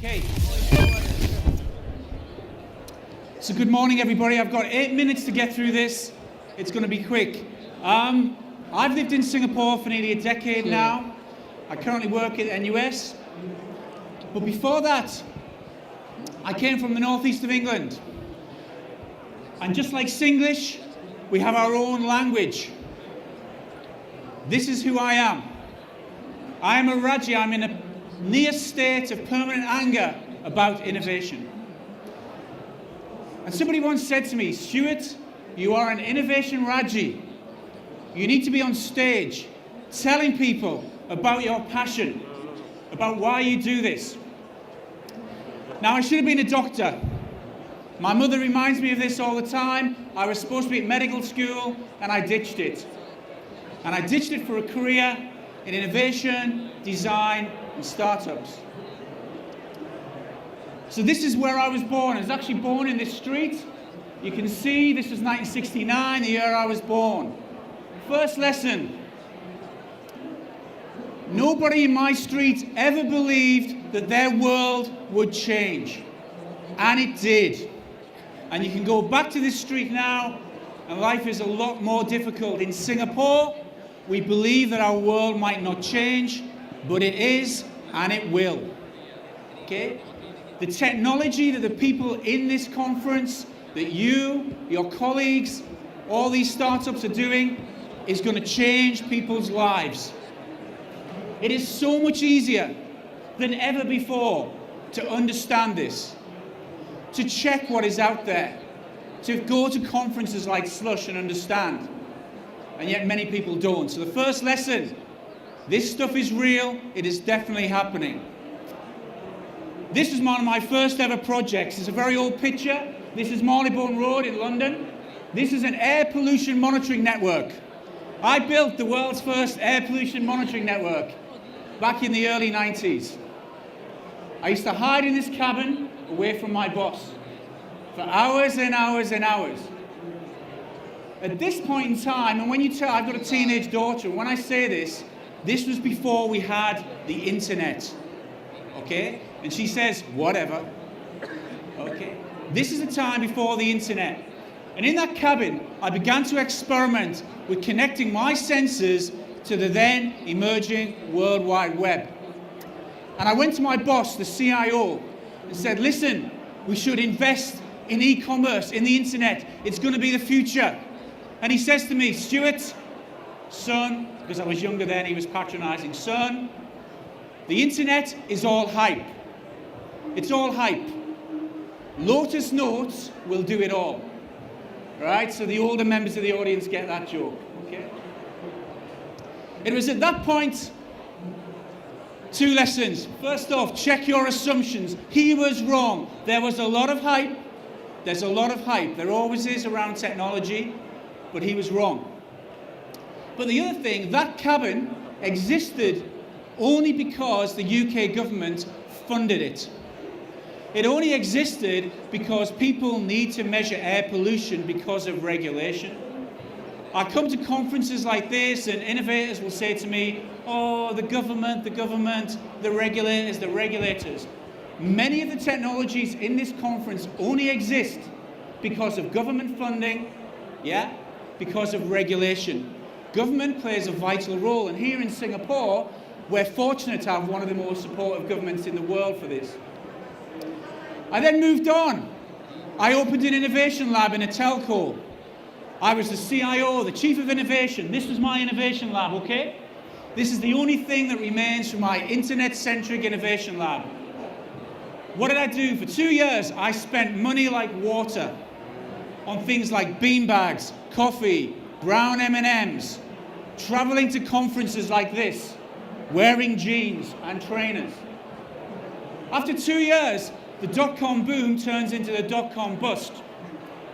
Okay. So good morning, everybody. I've got 8 minutes to get through this. It's going to be quick. I've lived in Singapore for nearly a decade now. I currently work at NUS. But before that, I came from the northeast of England. And just like Singlish, we have our own language. This is who I am. I am a Raji. I'm in a near state of permanent anger about innovation. And somebody once said to me, Stuart, you are an innovation Raji. You need to be on stage telling people about your passion, about why you do this. Now, I should have been a doctor. My mother reminds me of this all the time. I was supposed to be at medical school, and I ditched it. And I ditched it for a career in innovation, design, and startups. So this is where I was born. I was actually born in this street. You can see this was 1969, the year I was born. First lesson. Nobody in my street ever believed that their world would change. And it did. And you can go back to this street now, and life is a lot more difficult. In Singapore, we believe that our world might not change, but it is, and it will. Okay? The technology that the people in this conference, that you, your colleagues, all these startups are doing, is going to change people's lives. It is so much easier than ever before to understand this, to check what is out there, to go to conferences like Slush and understand. And yet many people don't. So the first lesson, this stuff is real, it is definitely happening. This is one of my first ever projects. It's a very old picture. This is Marylebone Road in London. This is an air pollution monitoring network. I built the world's first air pollution monitoring network back in the early 90s. I used to hide in this cabin away from my boss for hours and hours and hours. At this point in time, and when you tell, I've got a teenage daughter, and when I say this, this was before we had the internet, okay? And she says, whatever, okay? This is the time before the internet. And in that cabin, I began to experiment with connecting my sensors to the then emerging World Wide Web. And I went to my boss, the CIO, and said, listen, we should invest in e-commerce, in the internet. It's going to be the future. And he says to me, Stuart, son, because I was younger then, he was patronizing, son, the internet is all hype. It's all hype. Lotus Notes will do it all. Right? So the older members of the audience get that joke. Okay? It was at that point, 2 lessons. First off, check your assumptions. He was wrong. There was a lot of hype. There's a lot of hype. There always is around technology, but he was wrong. But the other thing, that cabin existed only because the UK government funded it. It only existed because people need to measure air pollution because of regulation. I come to conferences like this and innovators will say to me, oh, the government, the regulators. Many of the technologies in this conference only exist because of government funding, yeah, because of regulation. Government plays a vital role, and here in Singapore, we're fortunate to have one of the most supportive governments in the world for this. I then moved on. I opened an innovation lab in a telco. I was the CIO, the Chief of Innovation. This was my innovation lab, okay? This is the only thing that remains from my internet-centric innovation lab. What did I do? For 2 years, I spent money like water on things like beanbags, coffee, brown M&Ms, traveling to conferences like this, wearing jeans and trainers. After 2 years, the dot-com boom turns into the dot-com bust.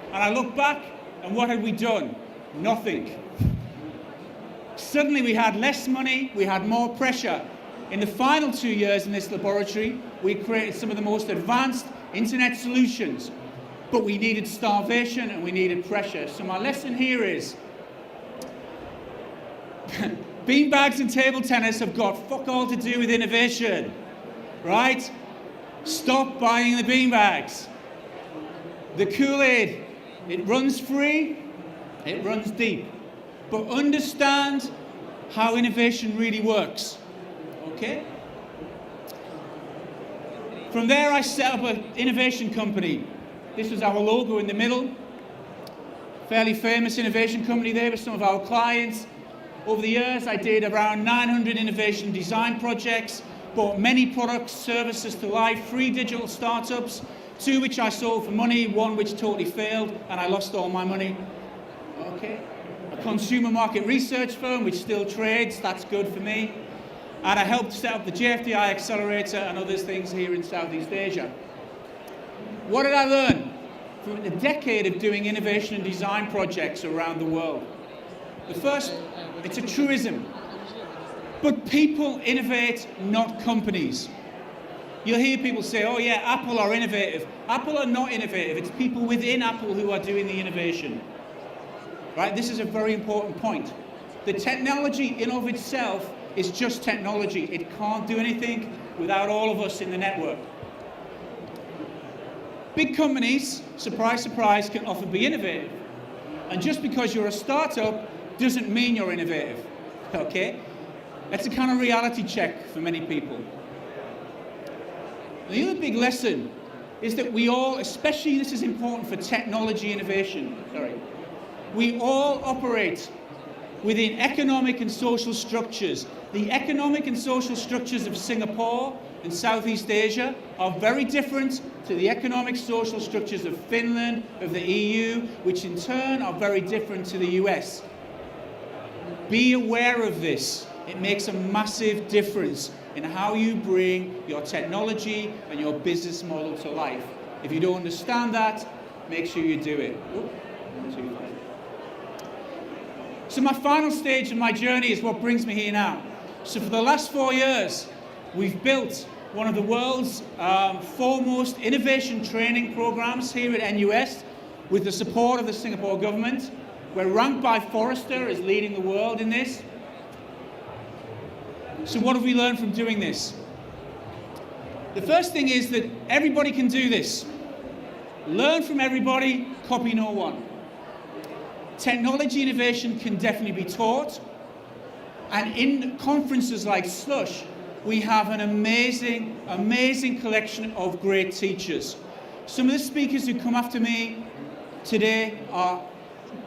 And I look back, and what had we done? Nothing. Suddenly we had less money, we had more pressure. In the final 2 years in this laboratory, we created some of the most advanced internet solutions. But we needed starvation and we needed pressure. So my lesson here is, beanbags and table tennis have got fuck all to do with innovation, right? Stop buying the beanbags. The Kool-Aid, it runs free, it runs deep. But understand how innovation really works. Okay? From there, I set up an innovation company. This was our logo in the middle. Fairly famous innovation company there with some of our clients. Over the years, I did around 900 innovation design projects, brought many products, services to life, 3 digital startups, 2 which I sold for money, 1 which totally failed, and I lost all my money. Okay. A consumer market research firm which still trades, that's good for me. And I helped set up the JFDI Accelerator and other things here in Southeast Asia. What did I learn from a decade of doing innovation and design projects around the world? The first, it's a truism. But people innovate, not companies. You'll hear people say, oh yeah, Apple are innovative. Apple are not innovative. It's people within Apple who are doing the innovation. Right? This is a very important point. The technology in of itself is just technology. It can't do anything without all of us in the network. Big companies, surprise, surprise, can often be innovative. And just because you're a startup doesn't mean you're innovative. Okay? That's a kind of reality check for many people. The other big lesson is that we all, especially this is important for technology innovation, we all operate within economic and social structures. The economic and social structures of Singapore and Southeast Asia are very different to the economic social structures of Finland, of the EU, which in turn are very different to the US. Be aware of this. It makes a massive difference in how you bring your technology and your business model to life. If you don't understand that, make sure you do it. So my final stage of my journey is what brings me here now. So for the last 4 years, we've built one of the world's foremost innovation training programs here at NUS with the support of the Singapore government. We're ranked by Forrester as leading the world in this. So what have we learned from doing this? The first thing is that everybody can do this. Learn from everybody, copy no one. Technology innovation can definitely be taught. And in conferences like Slush, we have an amazing, amazing collection of great teachers. Some of the speakers who come after me today are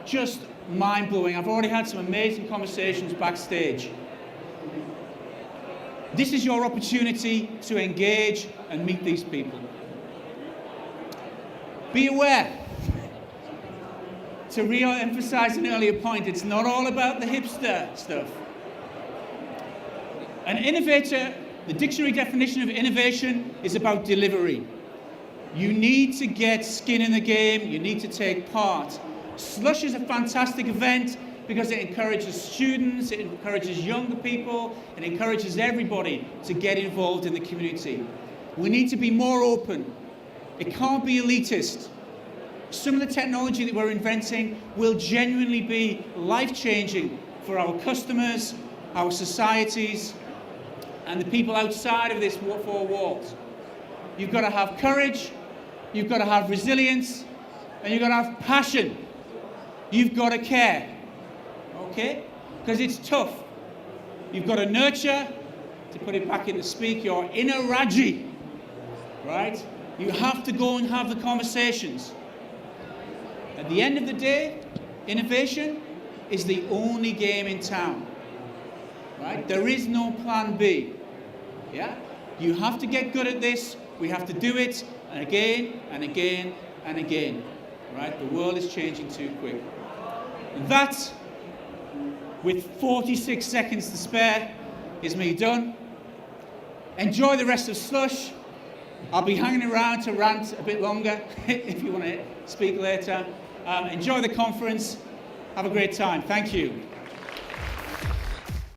just mind-blowing. I've already had some amazing conversations backstage. This is your opportunity to engage and meet these people. Be aware. To re-emphasize an earlier point, it's not all about the hipster stuff. An innovator, the dictionary definition of innovation is about delivery. You need to get skin in the game, you need to take part. Slush is a fantastic event because it encourages students, it encourages younger people, it encourages everybody to get involved in the community. We need to be more open. It can't be elitist. Some of the technology that we're inventing will genuinely be life-changing for our customers, our societies, and the people outside of these 4 walls. You've got to have courage, you've got to have resilience, and you've got to have passion. You've got to care, okay? Because it's tough. You've got to nurture, to put it back into speak, your inner Raji, right? You have to go and have the conversations. At the end of the day, innovation is the only game in town, right? There is no plan B, yeah? You have to get good at this. We have to do it again and again and again, right? The world is changing too quick. And that, with 46 seconds to spare, is me done. Enjoy the rest of Slush. I'll be hanging around to rant a bit longer if you want to speak later. Enjoy the conference. Have a great time. Thank you.